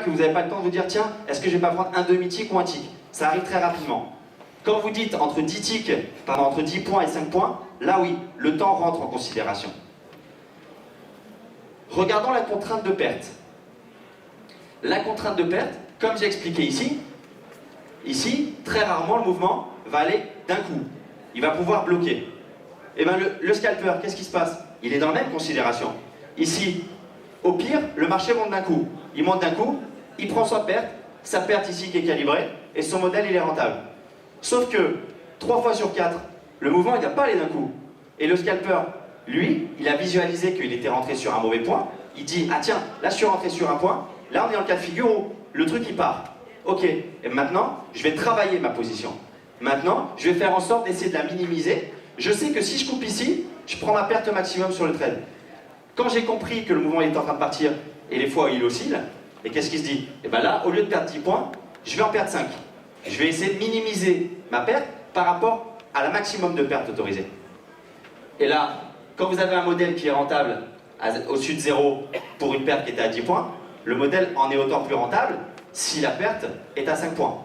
que vous n'avez pas le temps de vous dire, tiens, est-ce que je vais pas prendre un demi-tick ou un tick? Ça arrive très rapidement. Quand vous dites entre 10 ticks, pardon, entre 10 points et 5 points, là oui, le temps rentre en considération. Regardons la contrainte de perte. La contrainte de perte, comme j'ai expliqué ici, très rarement le mouvement va aller d'un coup. Il va pouvoir bloquer. Et bien le scalper, qu'est-ce qui se passe? Il est dans la même considération. Ici, au pire, le marché monte d'un coup. Il monte d'un coup, il prend sa perte ici qui est calibrée, et son modèle il est rentable. Sauf que 3 fois sur 4, le mouvement il ne va pas aller d'un coup. Et le scalper, lui, il a visualisé qu'il était rentré sur un mauvais point. Il dit, ah tiens, là je suis rentré sur un point, là on est dans le cas de figure où le truc il part. Ok, et maintenant, je vais travailler ma position. Maintenant, je vais faire en sorte d'essayer de la minimiser. Je sais que si je coupe ici, je prends ma perte maximum sur le trade. Quand j'ai compris que le mouvement est en train de partir, et les fois où il oscille, et qu'est-ce qu'il se dit? Et bien là, au lieu de perdre 10 points, je vais en perdre 5. Je vais essayer de minimiser ma perte par rapport à la maximum de pertes autorisées. Et là, quand vous avez un modèle qui est rentable au-dessus de 0 pour une perte qui était à 10 points, le modèle en est autant plus rentable si la perte est à 5 points.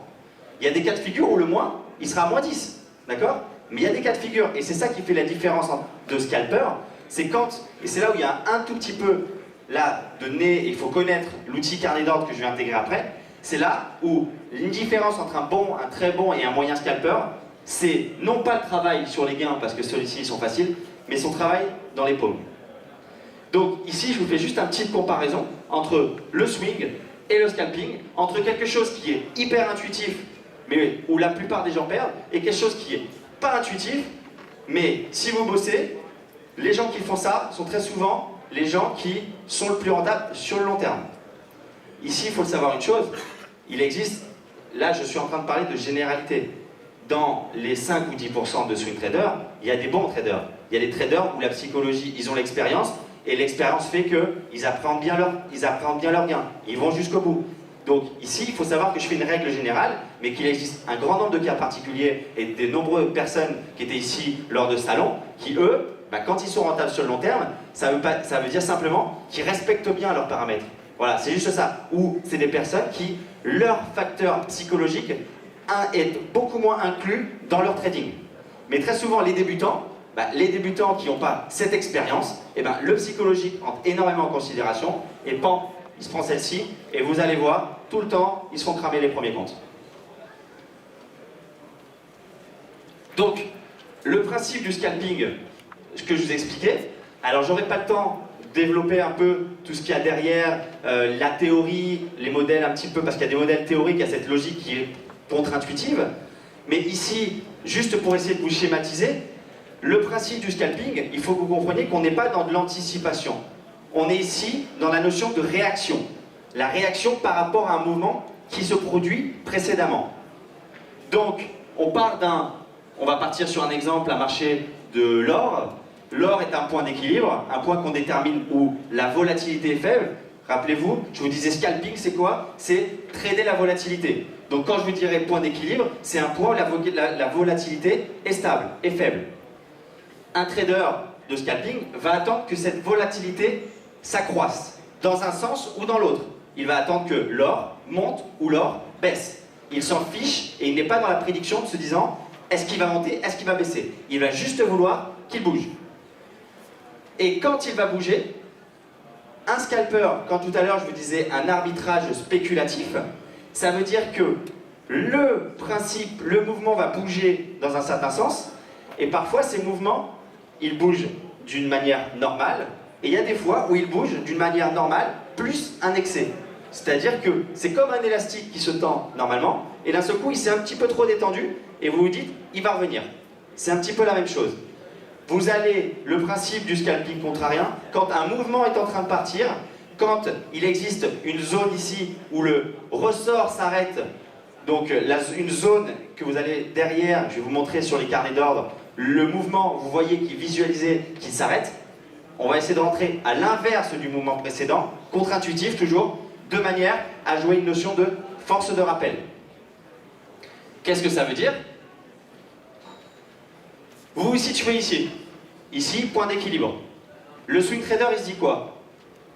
Il y a des cas de figure où le moins, il sera à moins 10, d'accord? Mais il y a des cas de figure, et c'est ça qui fait la différence de scalper, c'est quand, et c'est là où il y a un tout petit peu là de nez, et il faut connaître l'outil carnet d'ordre que je vais intégrer après, c'est là où une différence entre un très bon et un moyen scalper, c'est non pas le travail sur les gains, parce que ceux-ci sont faciles, mais son travail dans les paumes. Donc ici, je vous fais juste une petite comparaison entre le swing et le scalping, entre quelque chose qui est hyper intuitif, mais où la plupart des gens perdent, et quelque chose qui est pas intuitif, mais si vous bossez, les gens qui font ça sont très souvent les gens qui sont le plus rentables sur le long terme. Ici, il faut le savoir une chose, il existe, là je suis en train de parler de généralité. Dans les 5 ou 10% de swing traders, il y a des bons traders. Il y a des traders où la psychologie, ils ont l'expérience, et l'expérience fait qu'ils appréhendent bien leurs gains. Ils vont jusqu'au bout. Donc ici, il faut savoir que je fais une règle générale, mais qu'il existe un grand nombre de cas particuliers et des nombreuses personnes qui étaient ici lors de salons, qui eux, quand ils sont rentables sur le long terme, ça veut dire simplement qu'ils respectent bien leurs paramètres. Voilà, c'est juste ça. Ou c'est des personnes qui, leur facteur psychologique est beaucoup moins inclus dans leur trading. Mais très souvent, les débutants qui n'ont pas cette expérience, le psychologique entre énormément en considération, et pan, il se prend celle-ci, et vous allez voir, tout le temps, ils se font cramer les premiers comptes. Donc, le principe du scalping, ce que je vous expliquais, alors j'aurai pas le temps de développer un peu tout ce qu'il y a derrière, la théorie, les modèles un petit peu, parce qu'il y a des modèles théoriques, il y a cette logique qui est contre-intuitive, mais ici, juste pour essayer de vous schématiser, le principe du scalping, il faut que vous compreniez qu'on n'est pas dans de l'anticipation. On est ici dans la notion de réaction. La réaction par rapport à un mouvement qui se produit précédemment. Donc, on va partir sur un exemple, un marché de l'or. L'or est un point d'équilibre, un point qu'on détermine où la volatilité est faible. Rappelez-vous, je vous disais scalping, c'est quoi? C'est trader la volatilité. Donc quand je vous dirais point d'équilibre, c'est un point où la volatilité est stable, est faible. Un trader de scalping va attendre que cette volatilité s'accroisse, dans un sens ou dans l'autre. Il va attendre que l'or monte ou l'or baisse. Il s'en fiche et il n'est pas dans la prédiction de se disant est-ce qu'il va monter, est-ce qu'il va baisser. Il va juste vouloir qu'il bouge. Et quand il va bouger, un scalper, quand tout à l'heure je vous disais un arbitrage spéculatif, ça veut dire que le mouvement va bouger dans un certain sens, et parfois ces mouvements, ils bougent d'une manière normale, et il y a des fois où ils bougent d'une manière normale, plus un excès. C'est-à-dire que c'est comme un élastique qui se tend normalement, et d'un seul coup il s'est un petit peu trop détendu, et vous vous dites, il va revenir. C'est un petit peu la même chose. Vous allez, le principe du scalping contrarien, quand un mouvement est en train de partir, quand il existe une zone ici où le ressort s'arrête, donc une zone que vous allez derrière, je vais vous montrer sur les carnets d'ordre, le mouvement, vous voyez qu'il visualisé, qu'il s'arrête, on va essayer de rentrer à l'inverse du mouvement précédent, contre-intuitif toujours, de manière à jouer une notion de force de rappel. Qu'est-ce que ça veut dire? Vous vous situez ici. Ici, point d'équilibre. Le swing trader, il se dit quoi?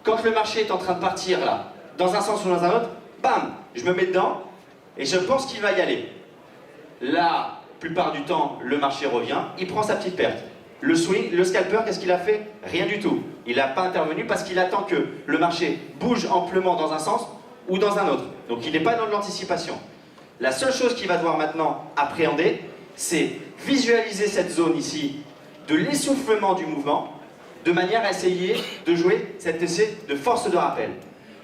Quand le marché est en train de partir là, dans un sens ou dans un autre, bam, je me mets dedans et je pense qu'il va y aller. La plupart du temps, le marché revient, il prend sa petite perte. Le swing, le scalper, qu'est-ce qu'il a fait? Rien du tout. Il n'a pas intervenu parce qu'il attend que le marché bouge amplement dans un sens ou dans un autre. Donc il n'est pas dans de l'anticipation. La seule chose qu'il va devoir maintenant appréhender, c'est visualiser cette zone ici de l'essoufflement du mouvement, de manière à essayer de jouer cet essai de force de rappel.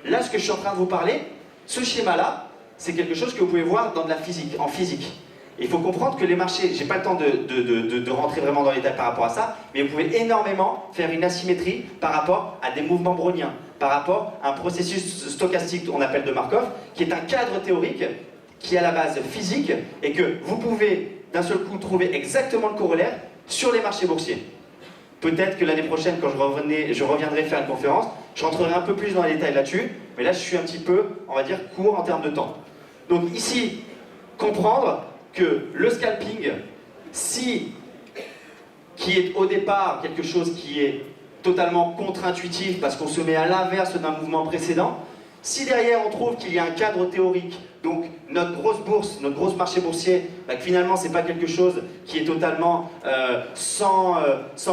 Là, ce que je suis en train de vous parler, ce schéma-là, c'est quelque chose que vous pouvez voir dans de la physique, en physique. Il faut comprendre que les marchés, j'ai pas le temps de rentrer vraiment dans les détails par rapport à ça, mais vous pouvez énormément faire une asymétrie par rapport à des mouvements browniens, par rapport à un processus stochastique qu'on appelle de Markov, qui est un cadre théorique qui est à la base physique et que vous pouvez d'un seul coup trouver exactement le corollaire sur les marchés boursiers. Peut-être que l'année prochaine, quand je reviendrai faire une conférence, je rentrerai un peu plus dans les détails là-dessus, mais là je suis un petit peu, on va dire, court en termes de temps. Donc ici, comprendre que le scalping, qui est au départ quelque chose qui est totalement contre-intuitif parce qu'on se met à l'inverse d'un mouvement précédent, si derrière on trouve qu'il y a un cadre théorique, donc notre grosse bourse, notre gros marché boursier, bah, que finalement c'est pas quelque chose qui est totalement sans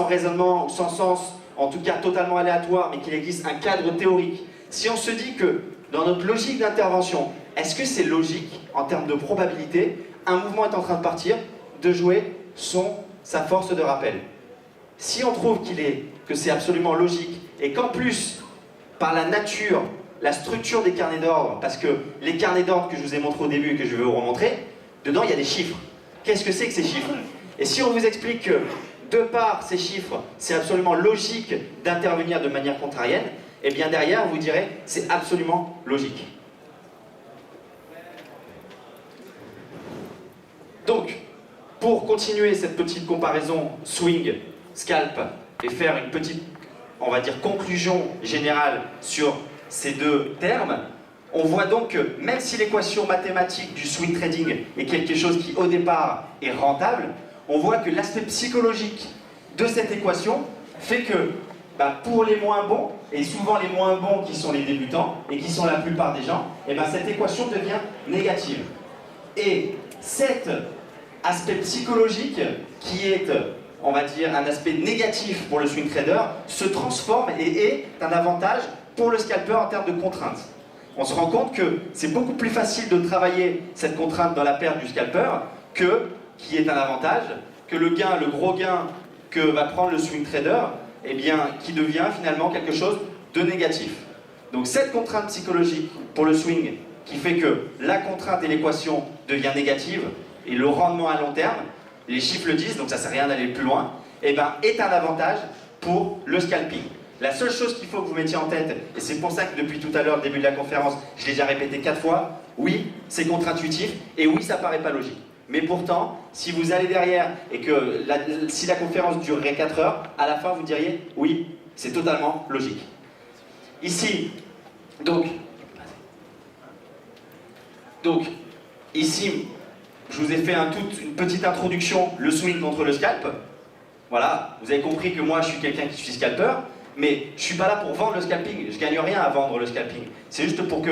raisonnement, sans sens, en tout cas totalement aléatoire, mais qu'il existe un cadre théorique. Si on se dit que dans notre logique d'intervention, est-ce que c'est logique en termes de probabilité, un mouvement est en train de partir, de jouer sa force de rappel. Si on trouve que c'est absolument logique, et qu'en plus, par la nature, la structure des carnets d'ordre, parce que les carnets d'ordre que je vous ai montrés au début et que je vais vous remontrer, dedans il y a des chiffres. Qu'est-ce que c'est que ces chiffres? Et si on vous explique que, de par ces chiffres, c'est absolument logique d'intervenir de manière contrarienne, et bien derrière, vous direz, c'est absolument logique. Donc, pour continuer cette petite comparaison swing, scalp, et faire une petite, on va dire, conclusion générale sur ces deux termes, on voit donc que même si l'équation mathématique du swing trading est quelque chose qui, au départ, est rentable, on voit que l'aspect psychologique de cette équation fait que, pour les moins bons, et souvent les moins bons qui sont les débutants, et qui sont la plupart des gens, cette équation devient négative. Et cet aspect psychologique, qui est, on va dire, un aspect négatif pour le swing trader, se transforme et est un avantage pour le scalper en termes de contraintes. On se rend compte que c'est beaucoup plus facile de travailler cette contrainte dans la perte du scalper qui est un avantage, que le gros gain que va prendre le swing trader, qui devient finalement quelque chose de négatif. Donc cette contrainte psychologique pour le swing qui fait que la contrainte et l'équation devient négative et le rendement à long terme, les chiffres le disent, donc ça ne sert à rien d'aller plus loin, est un avantage pour le scalping. La seule chose qu'il faut que vous mettiez en tête, et c'est pour ça que depuis tout à l'heure, le début de la conférence, je l'ai déjà répété 4 fois, oui, c'est contre-intuitif, et oui, ça paraît pas logique. Mais pourtant, si vous allez derrière, et que si la conférence durerait 4 heures, à la fin vous diriez, oui, c'est totalement logique. Ici, donc, ici, je vous ai fait une petite introduction, le swing contre le scalp. Voilà, vous avez compris que moi je suis quelqu'un qui suis scalper, mais je suis pas là pour vendre le scalping, je gagne rien à vendre le scalping. C'est juste pour que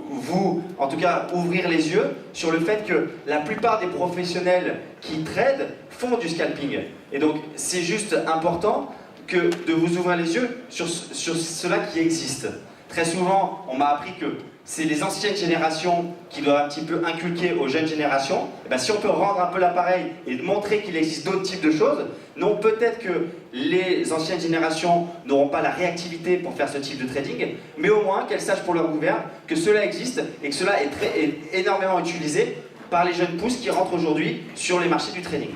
vous, en tout cas, ouvrir les yeux sur le fait que la plupart des professionnels qui tradent font du scalping. Et donc, c'est juste important de vous ouvrir les yeux sur cela qui existe. Très souvent, on m'a appris que c'est les anciennes générations qui doivent un petit peu inculquer aux jeunes générations. Et si on peut rendre un peu l'appareil et montrer qu'il existe d'autres types de choses, non, peut-être que les anciennes générations n'auront pas la réactivité pour faire ce type de trading, mais au moins qu'elles sachent pour leur gouverne que cela existe et que cela est énormément utilisé par les jeunes pousses qui rentrent aujourd'hui sur les marchés du trading.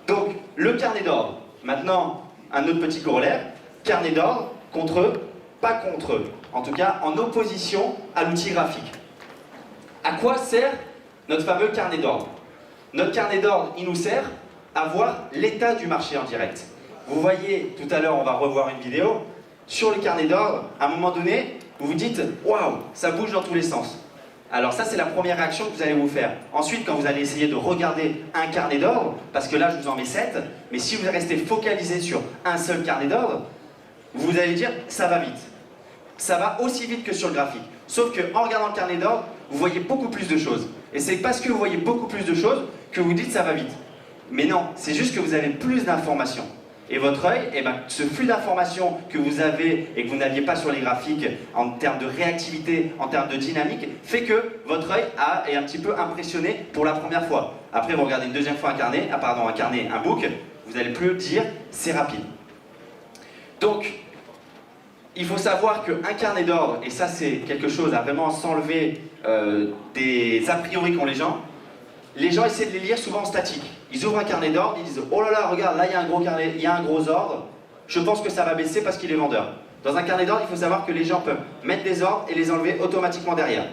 Donc, le carnet d'ordre. Maintenant, un autre petit corollaire. Carnet d'ordre pas contre, en tout cas en opposition à l'outil graphique. À quoi sert notre fameux carnet d'ordre? Notre carnet d'ordre, il nous sert à voir l'état du marché en direct. Vous voyez, tout à l'heure, on va revoir une vidéo, sur le carnet d'ordre, à un moment donné, vous vous dites « Waouh, ça bouge dans tous les sens ». Alors ça, c'est la première réaction que vous allez vous faire. Ensuite, quand vous allez essayer de regarder un carnet d'ordre, parce que là, je vous en mets 7, mais si vous restez focalisé sur un seul carnet d'ordre, vous allez dire « ça va vite ». Ça va aussi vite que sur le graphique. Sauf qu'en regardant le carnet d'ordre, vous voyez beaucoup plus de choses. Et c'est parce que vous voyez beaucoup plus de choses que vous dites ça va vite. Mais non, c'est juste que vous avez plus d'informations. Et votre œil, eh ben, ce flux d'informations que vous avez et que vous n'aviez pas sur les graphiques en termes de réactivité, en termes de dynamique, fait que votre œil est un petit peu impressionné pour la première fois. Après, vous regardez une deuxième fois un book, vous allez plus dire c'est rapide. Donc, il faut savoir qu'un carnet d'ordre, et ça c'est quelque chose à vraiment s'enlever des a priori qu'ont les gens essaient de les lire souvent en statique. Ils ouvrent un carnet d'ordre, ils disent « Oh là là, regarde, là il y a un gros carnet, il y a un gros ordre, je pense que ça va baisser parce qu'il est vendeur. » Dans un carnet d'ordre, il faut savoir que les gens peuvent mettre des ordres et les enlever automatiquement derrière.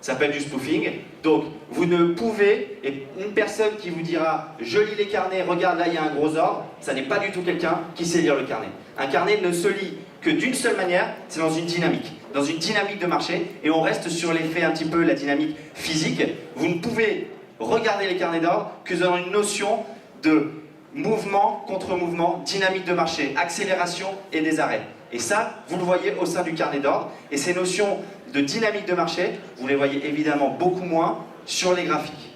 Ça s'appelle du spoofing. Donc, vous ne pouvez, et une personne qui vous dira « Je lis les carnets, regarde, là il y a un gros ordre », ça n'est pas du tout quelqu'un qui sait lire le carnet. Un carnet ne se lit que d'une seule manière, c'est dans une dynamique de marché, et on reste sur l'effet un petit peu, la dynamique physique. Vous ne pouvez regarder les carnets d'ordre que dans une notion de mouvement, contre-mouvement, dynamique de marché, accélération et des arrêts. Et ça, vous le voyez au sein du carnet d'ordre, et ces notions de dynamique de marché, vous les voyez évidemment beaucoup moins sur les graphiques.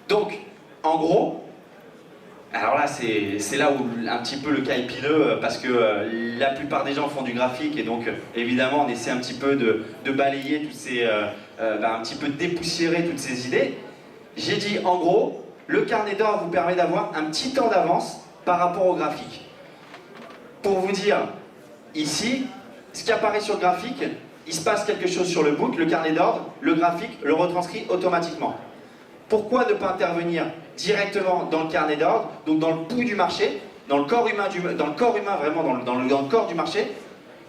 Donc, en gros, alors là, c'est là où un petit peu le cas est pileux, parce que la plupart des gens font du graphique, et donc évidemment on essaie un petit peu de balayer toutes ces, un petit peu dépoussiérer toutes ces idées. J'ai dit en gros, le carnet d'ordre vous permet d'avoir un petit temps d'avance par rapport au graphique. Pour vous dire, ici, ce qui apparaît sur le graphique, il se passe quelque chose sur le book, le carnet d'ordre, le graphique le retranscrit automatiquement. Pourquoi ne pas intervenir directement dans le carnet d'ordre, donc dans le pouls du marché, dans le corps humain, vraiment dans le corps du marché,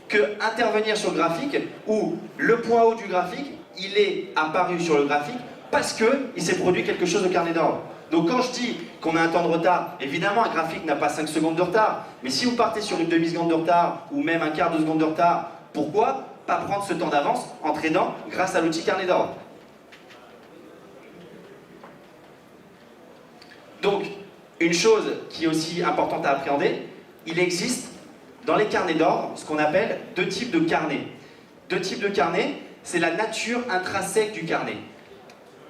que intervenir sur le graphique où le point haut du graphique, il est apparu sur le graphique parce qu'il s'est produit quelque chose au carnet d'ordre. Donc quand je dis qu'on a un temps de retard, évidemment un graphique n'a pas 5 secondes de retard, mais si vous partez sur une demi-seconde de retard ou même un quart de seconde de retard, pourquoi pas prendre ce temps d'avance en tradant grâce à l'outil carnet d'ordre? Donc, une chose qui est aussi importante à appréhender, il existe dans les carnets d'ordre ce qu'on appelle deux types de carnets. Deux types de carnets, c'est la nature intrinsèque du carnet.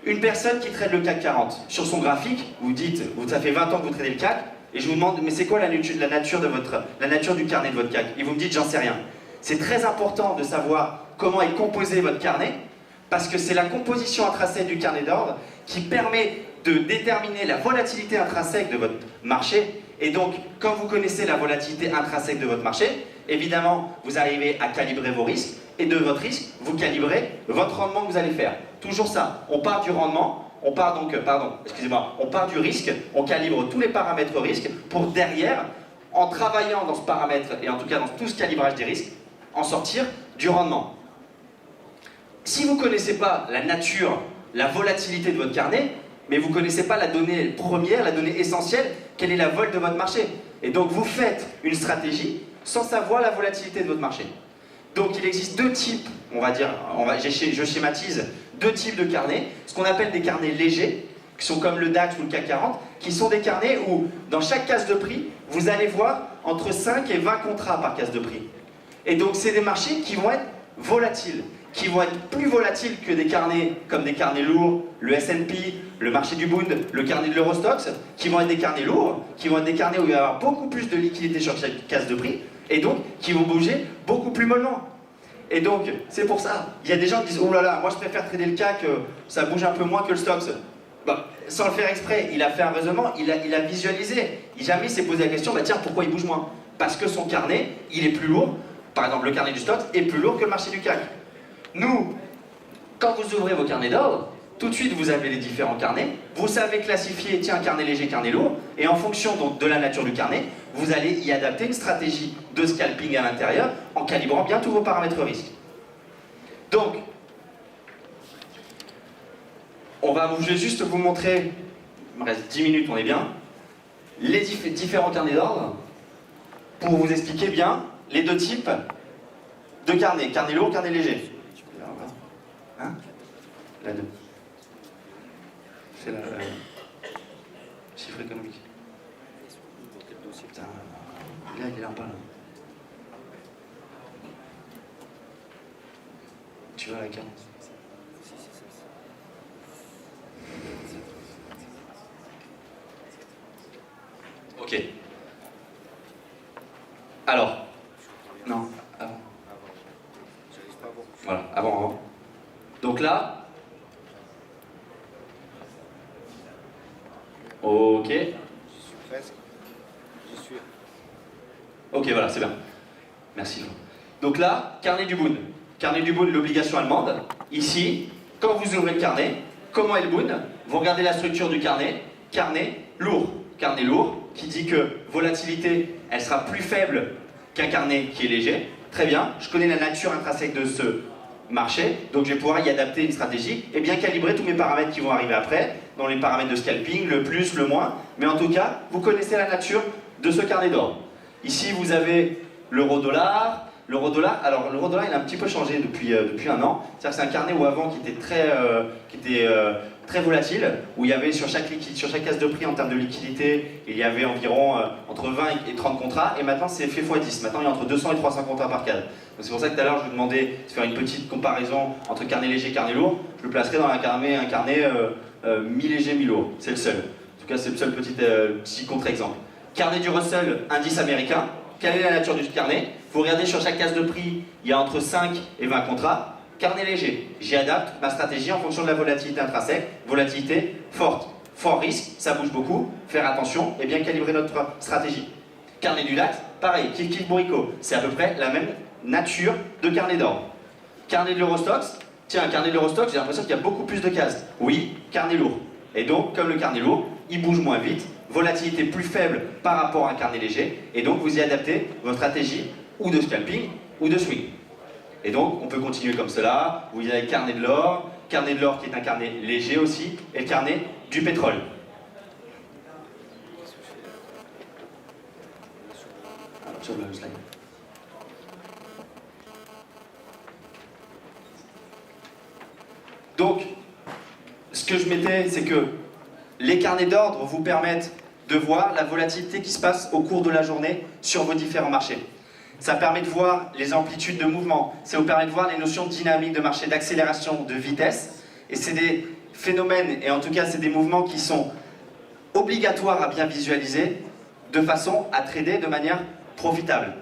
Une personne qui trade le CAC 40, sur son graphique, vous dites, ça fait 20 ans que vous tradez le CAC, et je vous demande, mais c'est quoi la nature du carnet de votre CAC? Et vous me dites, j'en sais rien. C'est très important de savoir comment est composé votre carnet, parce que c'est la composition intrinsèque du carnet d'ordre qui permet de déterminer la volatilité intrinsèque de votre marché. Et donc, quand vous connaissez la volatilité intrinsèque de votre marché, évidemment, vous arrivez à calibrer vos risques, et de votre risque, vous calibrez votre rendement que vous allez faire. Toujours ça, on part du rendement, on part du risque, on calibre tous les paramètres risques pour derrière, en travaillant dans ce paramètre, et en tout cas dans tout ce calibrage des risques, en sortir du rendement. Si vous ne connaissez pas la nature, la volatilité de votre carnet, mais vous ne connaissez pas la donnée première, la donnée essentielle, quelle est la vol de votre marché. Et donc vous faites une stratégie sans savoir la volatilité de votre marché. Donc il existe deux types, je schématise, deux types de carnets, ce qu'on appelle des carnets légers, qui sont comme le DAX ou le CAC 40, qui sont des carnets où, dans chaque case de prix, vous allez voir entre 5 et 20 contrats par case de prix. Et donc c'est des marchés qui vont être volatiles, qui vont être plus volatiles que des carnets comme des carnets lourds, le S&P, le marché du Bund, le carnet de l'Eurostoxx, qui vont être des carnets lourds, qui vont être des carnets où il va y avoir beaucoup plus de liquidité sur chaque case de prix, et donc qui vont bouger beaucoup plus mollement. Et donc, c'est pour ça, il y a des gens qui disent « Oh là là, moi je préfère trader le CAC, ça bouge un peu moins que le Stoxx ». Bah, sans le faire exprès, il a fait un raisonnement, il a visualisé. Jamais il s'est posé la question, bah tiens, pourquoi il bouge moins? Parce que son carnet, il est plus lourd, par exemple le carnet du Stoxx est plus lourd que le marché du CAC. Nous, quand vous ouvrez vos carnets d'ordre, tout de suite vous avez les différents carnets, vous savez classifier, tiens, carnet léger, carnet lourd, et en fonction donc, de la nature du carnet, vous allez y adapter une stratégie de scalping à l'intérieur en calibrant bien tous vos paramètres risques. Donc, je vais juste vous montrer, il me reste 10 minutes, on est bien, les différents carnets d'ordre pour vous expliquer bien les deux types de carnets, carnet lourd, carnet léger. Hein? La 2. C'est la chiffre économique. Putain, là, il est là en bas. Là. Tu vas à la carte. Ok. Alors. Non, avant. Voilà, avant. Donc là. Ok. Je suis presque. Je suis. Ok, voilà, c'est bien. Merci. Donc là, carnet du Boon. Carnet du Boon, l'obligation allemande. Ici, quand vous ouvrez le carnet, comment est le Boon? Vous regardez la structure du carnet. Carnet lourd. Carnet lourd, qui dit que volatilité, elle sera plus faible qu'un carnet qui est léger. Très bien, je connais la nature intrinsèque de ce marché, donc je vais pouvoir y adapter une stratégie et bien calibrer tous mes paramètres qui vont arriver après, dans les paramètres de scalping, le plus, le moins, mais en tout cas, vous connaissez la nature de ce carnet d'or. Ici, vous avez l'euro-dollar. L'euro-dollar, alors l'euro-dollar, il a un petit peu changé depuis un an. C'est-à-dire que c'est un carnet où avant, qui était très volatile, où il y avait sur chaque case de prix en termes de liquidité, il y avait environ entre 20 et 30 contrats, et maintenant c'est fait x10. Maintenant il y a entre 200 et 300 contrats par case. C'est pour ça que tout à l'heure je vous demandais de faire une petite comparaison entre carnet léger et carnet lourd. Je le placerai dans un carnet mi-léger, mi-lourd. C'est le seul. En tout cas, c'est le seul petit contre-exemple. Carnet du Russell, indice américain. Quelle est la nature du carnet? Vous regardez sur chaque case de prix, il y a entre 5 et 20 contrats. Carnet léger, j'y adapte ma stratégie en fonction de la volatilité intrinsèque. Volatilité forte, fort risque, ça bouge beaucoup, faire attention et bien calibrer notre stratégie. Carnet du DAX, pareil, kiff bourricot, c'est à peu près la même nature de carnet d'or. Carnet de l'Eurostoxx, tiens, carnet de l'Eurostoxx, j'ai l'impression qu'il y a beaucoup plus de cases. Oui, carnet lourd. Et donc, comme le carnet lourd, il bouge moins vite, volatilité plus faible par rapport à un carnet léger, et donc vous y adaptez votre stratégie ou de scalping ou de swing. Et donc, on peut continuer comme cela. Vous avez le carnet de l'or qui est un carnet léger aussi, et le carnet du pétrole. Sur le slide. Donc, ce que je mettais, c'est que les carnets d'ordre vous permettent de voir la volatilité qui se passe au cours de la journée sur vos différents marchés. Ça permet de voir les amplitudes de mouvement, ça vous permet de voir les notions de dynamique de marché, d'accélération, de vitesse. Et c'est des phénomènes, et en tout cas c'est des mouvements qui sont obligatoires à bien visualiser de façon à trader de manière profitable.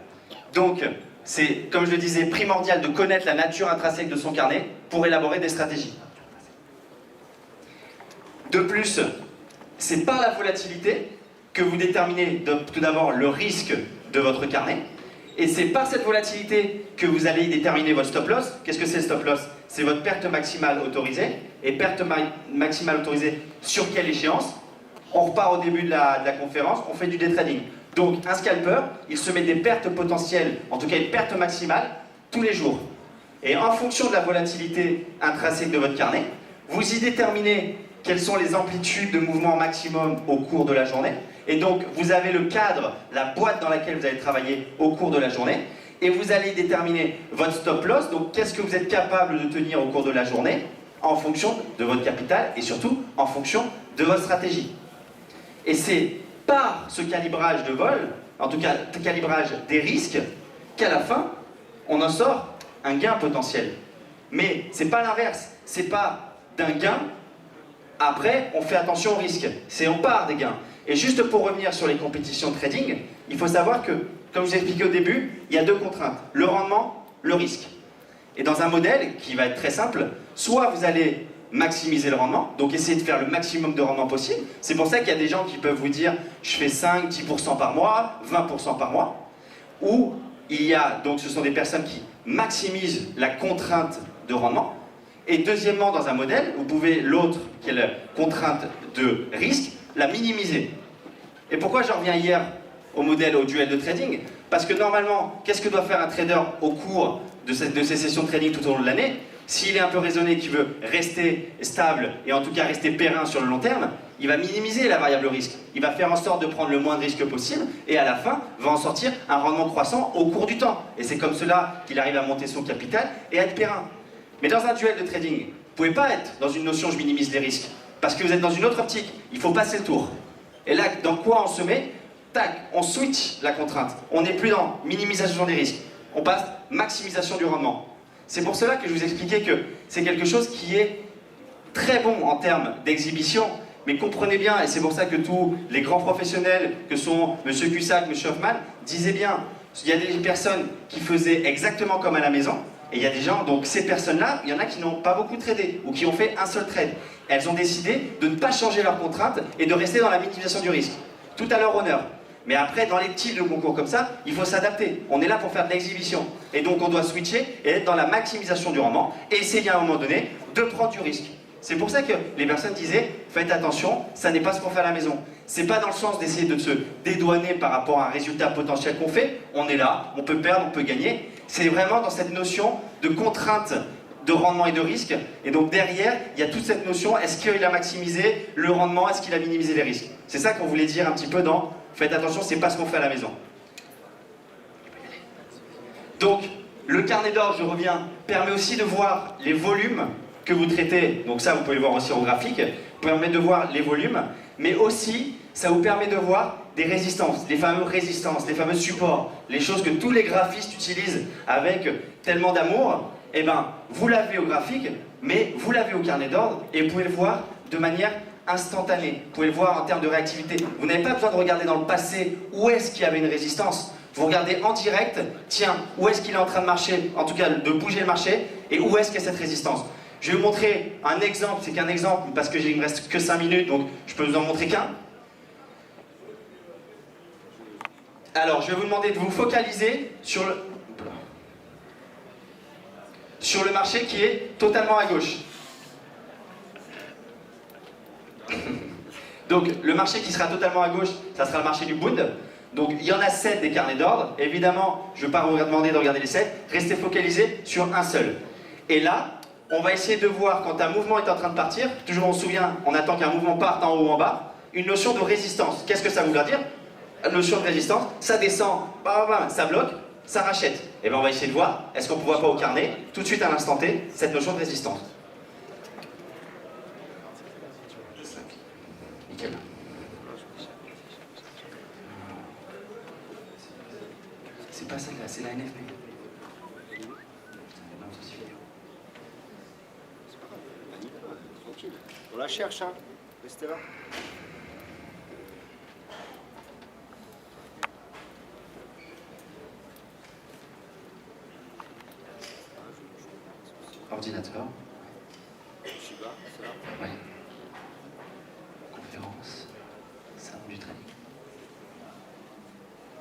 Donc, c'est, comme je le disais, primordial de connaître la nature intrinsèque de son carnet pour élaborer des stratégies. De plus, c'est par la volatilité que vous déterminez tout d'abord le risque de votre carnet. Et c'est par cette volatilité que vous allez déterminer votre stop loss. Qu'est-ce que c'est le stop loss? C'est votre perte maximale autorisée. Et perte maximale autorisée sur quelle échéance? On repart au début de la conférence, on fait du day trading. Donc un scalper, il se met des pertes potentielles, en tout cas une perte maximale, tous les jours. Et en fonction de la volatilité intrinsèque de votre carnet, vous y déterminez quelles sont les amplitudes de mouvement maximum au cours de la journée. Et donc, vous avez le cadre, la boîte dans laquelle vous allez travailler au cours de la journée. Et vous allez déterminer votre stop loss. Donc, qu'est-ce que vous êtes capable de tenir au cours de la journée en fonction de votre capital et surtout en fonction de votre stratégie. Et c'est par ce calibrage de vol, en tout cas, le calibrage des risques, qu'à la fin, on en sort un gain potentiel. Mais c'est pas l'inverse. C'est pas d'un gain. Après, on fait attention au risque. C'est on part des gains. Et juste pour revenir sur les compétitions de trading, il faut savoir que, comme je vous ai expliqué au début, il y a deux contraintes. Le rendement, le risque. Et dans un modèle qui va être très simple, soit vous allez maximiser le rendement, donc essayer de faire le maximum de rendement possible. C'est pour ça qu'il y a des gens qui peuvent vous dire « je fais 5, 10% par mois, 20% par mois ». Ou il y a, donc ce sont des personnes qui maximisent la contrainte de rendement. Et deuxièmement, dans un modèle, vous pouvez l'autre, qui est la contrainte de risque, la minimiser. Et pourquoi j'en reviens hier au modèle, au duel de trading? Parce que normalement, qu'est-ce que doit faire un trader au cours de ces sessions de trading tout au long de l'année? S'il est un peu raisonné, qu'il veut rester stable et en tout cas rester périn sur le long terme, il va minimiser la variable risque. Il va faire en sorte de prendre le moins de risques possible et à la fin, va en sortir un rendement croissant au cours du temps. Et c'est comme cela qu'il arrive à monter son capital et à être périn. Mais dans un duel de trading, vous ne pouvez pas être dans une notion « je minimise les risques ». Parce que vous êtes dans une autre optique, il faut passer le tour. Et là, dans quoi on se met? Tac, on switch la contrainte. On n'est plus dans minimisation des risques. On passe maximisation du rendement. C'est pour cela que je vous expliquais que c'est quelque chose qui est très bon en termes d'exhibition, mais comprenez bien, et c'est pour ça que tous les grands professionnels, que sont M. Cusack, M. Hoffman, disaient bien, il y a des personnes qui faisaient exactement comme à la maison, et il y a des gens, donc ces personnes-là, il y en a qui n'ont pas beaucoup tradé, ou qui ont fait un seul trade. Elles ont décidé de ne pas changer leurs contraintes et de rester dans la minimisation du risque. Tout à leur honneur. Mais après, dans les types de concours comme ça, il faut s'adapter. On est là pour faire de l'exhibition. Et donc on doit switcher et être dans la maximisation du rendement, et essayer à un moment donné de prendre du risque. C'est pour ça que les personnes disaient, faites attention, ça n'est pas ce qu'on fait à la maison. C'est pas dans le sens d'essayer de se dédouaner par rapport à un résultat potentiel qu'on fait. On est là, on peut perdre, on peut gagner. C'est vraiment dans cette notion de contrainte de rendement et de risque. Et donc derrière, il y a toute cette notion, est-ce qu'il a maximisé le rendement, est-ce qu'il a minimisé les risques? C'est ça qu'on voulait dire un petit peu dans, faites attention, c'est pas ce qu'on fait à la maison. Donc, le carnet d'ordre, je reviens, permet aussi de voir les volumes que vous traitez, donc ça vous pouvez le voir aussi en graphique, permet de voir les volumes, mais aussi ça vous permet de voir des résistances, les fameuses résistances, les fameux supports, les choses que tous les graphistes utilisent avec tellement d'amour. Eh ben, vous l'avez au graphique, mais vous l'avez au carnet d'ordre, et vous pouvez le voir de manière instantanée. Vous pouvez le voir en termes de réactivité. Vous n'avez pas besoin de regarder dans le passé où est-ce qu'il y avait une résistance. Vous regardez en direct, tiens, où est-ce qu'il est en train de marcher, en tout cas de bouger le marché, et où est-ce qu'il y a cette résistance. Je vais vous montrer un exemple, c'est qu'un exemple, parce qu'il ne me reste que 5 minutes, donc je peux vous en montrer qu'un. Alors, je vais vous demander de vous focaliser sur le marché qui est totalement à gauche. Donc, le marché qui sera totalement à gauche, ça sera le marché du Bund. Donc, il y en a 7 des carnets d'ordre. Évidemment, je ne vais pas vous demander de regarder les 7. Restez focalisés sur un seul. Et là, on va essayer de voir quand un mouvement est en train de partir, toujours on se souvient, on attend qu'un mouvement parte en haut ou en bas, une notion de résistance. Qu'est-ce que ça voudra dire? Une notion de résistance, ça descend, ça bloque, ça rachète. Et bien on va essayer de voir, est-ce qu'on ne voit pas au carnet, tout de suite à l'instant T, cette notion de résistance. Nickel. C'est pas celle-là, c'est la NFP. On la cherche, hein. Restez là. Ordinateur. Shiba, c'est là. Ouais. Conférence. Salon du trading.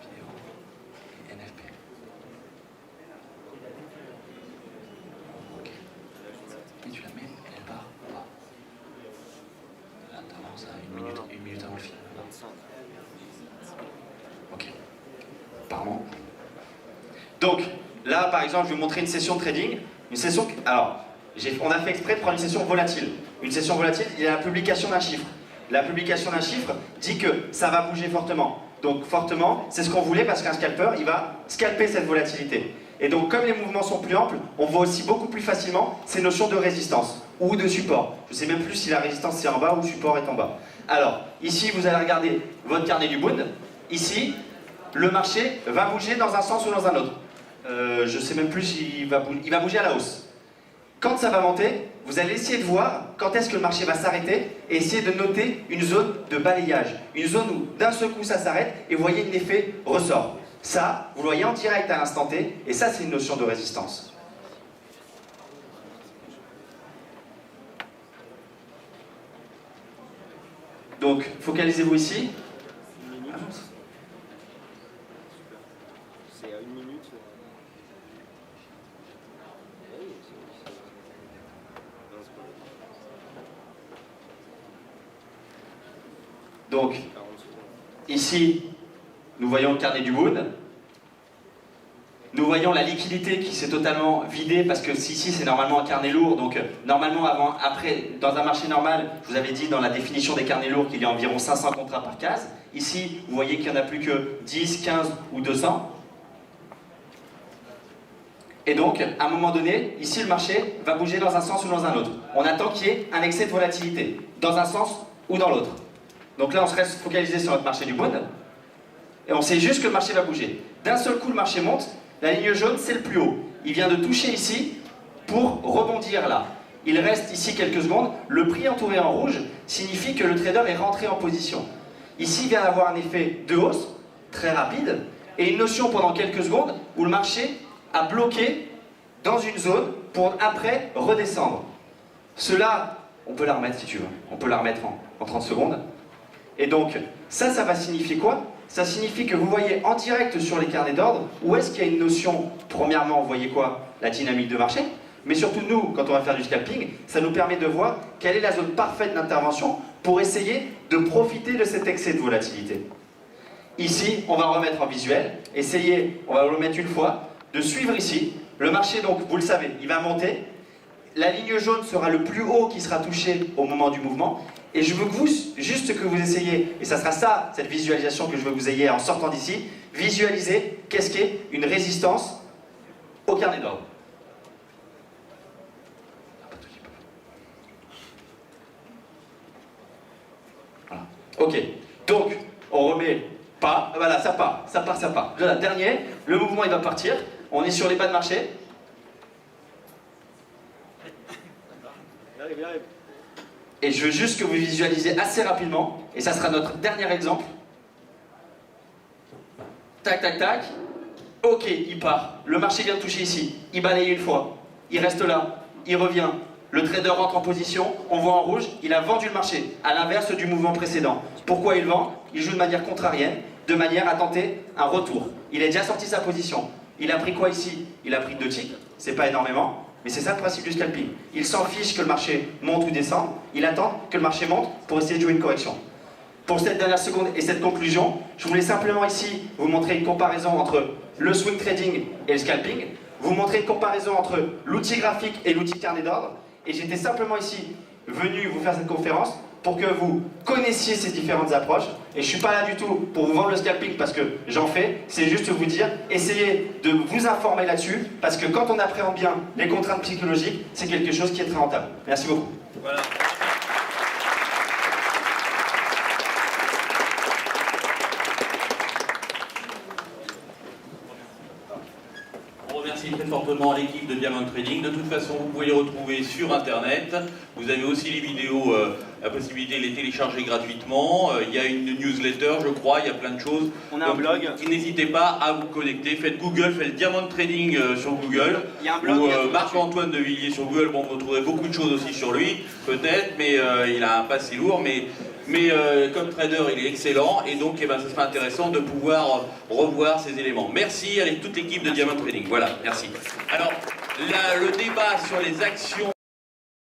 Vidéo. Et NFP. Ok. Et tu la mets, et elle part ou pas? Là, t'avances à une minute avant le film. 25. Ok. Pardon. Donc, là, par exemple, je vais vous montrer une session de trading. Une session... Alors, on a fait exprès de prendre une session volatile. Une session volatile, il y a la publication d'un chiffre. La publication d'un chiffre dit que ça va bouger fortement. Donc, fortement, c'est ce qu'on voulait parce qu'un scalper, il va scalper cette volatilité. Et donc, comme les mouvements sont plus amples, on voit aussi beaucoup plus facilement ces notions de résistance ou de support. Je ne sais même plus si la résistance c'est en bas ou le support est en bas. Alors, ici, vous allez regarder votre carnet du Bund. Ici, le marché va bouger dans un sens ou dans un autre. Je ne sais même plus s'il va bouger. Il va bouger à la hausse. Quand ça va monter, vous allez essayer de voir quand est-ce que le marché va s'arrêter et essayer de noter une zone de balayage. Une zone où d'un seul coup ça s'arrête et vous voyez l'effet ressort. Ça, vous le voyez en direct à l'instant T et ça c'est une notion de résistance. Donc, focalisez-vous ici. Une minute. C'est à une minute. Donc, ici, nous voyons le carnet du Bund. Nous voyons la liquidité qui s'est totalement vidée parce que ici c'est normalement un carnet lourd. Donc normalement après, dans un marché normal, je vous avais dit dans la définition des carnets lourds qu'il y a environ 500 contrats par case. Ici, vous voyez qu'il n'y en a plus que 10, 15 ou 200. Et donc, à un moment donné, ici le marché va bouger dans un sens ou dans un autre. On attend qu'il y ait un excès de volatilité, dans un sens ou dans l'autre. Donc là, on se reste focalisé sur notre marché du Bund. Et on sait juste que le marché va bouger. D'un seul coup, le marché monte. La ligne jaune, c'est le plus haut. Il vient de toucher ici pour rebondir là. Il reste ici quelques secondes. Le prix entouré en rouge signifie que le trader est rentré en position. Ici, il vient d'avoir un effet de hausse très rapide et une notion pendant quelques secondes où le marché a bloqué dans une zone pour après redescendre. Cela, on peut la remettre si tu veux. On peut la remettre en 30 secondes. Et donc, ça va signifier quoi? Ça signifie que vous voyez en direct sur les carnets d'ordre où est-ce qu'il y a une notion. Premièrement, vous voyez quoi? La dynamique de marché. Mais surtout nous, quand on va faire du scalping, ça nous permet de voir quelle est la zone parfaite d'intervention pour essayer de profiter de cet excès de volatilité. Ici, on va remettre en visuel. Essayez, on va le mettre une fois, de suivre ici. Le marché, donc, vous le savez, il va monter. La ligne jaune sera le plus haut qui sera touché au moment du mouvement. Et je veux que juste que vous essayiez, et ça sera ça, cette visualisation que je veux que vous ayez en sortant d'ici, visualiser qu'est-ce qu'est une résistance au carnet d'ordre. Voilà. Ok, donc on remet pas, voilà, ça part. Voilà, dernier, le mouvement il va partir, on est sur les bas de marché. Il arrive. Et je veux juste que vous visualisez assez rapidement, et ça sera notre dernier exemple. Tac, tac, tac. Ok, il part. Le marché vient de toucher ici. Il balaye une fois. Il reste là. Il revient. Le trader rentre en position. On voit en rouge, il a vendu le marché, à l'inverse du mouvement précédent. Pourquoi il vend? Il joue de manière contrarienne, de manière à tenter un retour. Il a déjà sorti sa position. Il a pris quoi ici? Il a pris 2 ticks. C'est pas énormément. Mais c'est ça le principe du scalping. Il s'en fiche que le marché monte ou descende, il attend que le marché monte pour essayer de jouer une correction. Pour cette dernière seconde et cette conclusion, je voulais simplement ici vous montrer une comparaison entre le swing trading et le scalping, vous montrer une comparaison entre l'outil graphique et l'outil carnet d'ordre, et j'étais simplement ici venu vous faire cette conférence pour que vous connaissiez ces différentes approches. Et je ne suis pas là du tout pour vous vendre le scalping parce que j'en fais, c'est juste vous dire, essayez de vous informer là-dessus, parce que quand on appréhende bien les contraintes psychologiques, c'est quelque chose qui est très rentable. Merci beaucoup. Voilà. On remercie très fortement l'équipe de Diamond Trading. De toute façon, vous pouvez les retrouver sur Internet. Vous avez aussi les vidéos, la possibilité de les télécharger gratuitement. Il y a une newsletter, je crois, il y a plein de choses. On a un blog. N'hésitez pas à vous connecter. Faites Google, faites Diamond Trading sur Google. Il y a un blog. Ou Marc-Antoine de Villiers sur Google. Bon, vous retrouverez beaucoup de choses aussi sur lui, peut-être, mais il a un passé lourd. Mais comme trader, il est excellent et donc ça sera intéressant de pouvoir revoir ces éléments. Merci à toute l'équipe de Diamond Trading. Voilà, merci. Alors, le débat sur les actions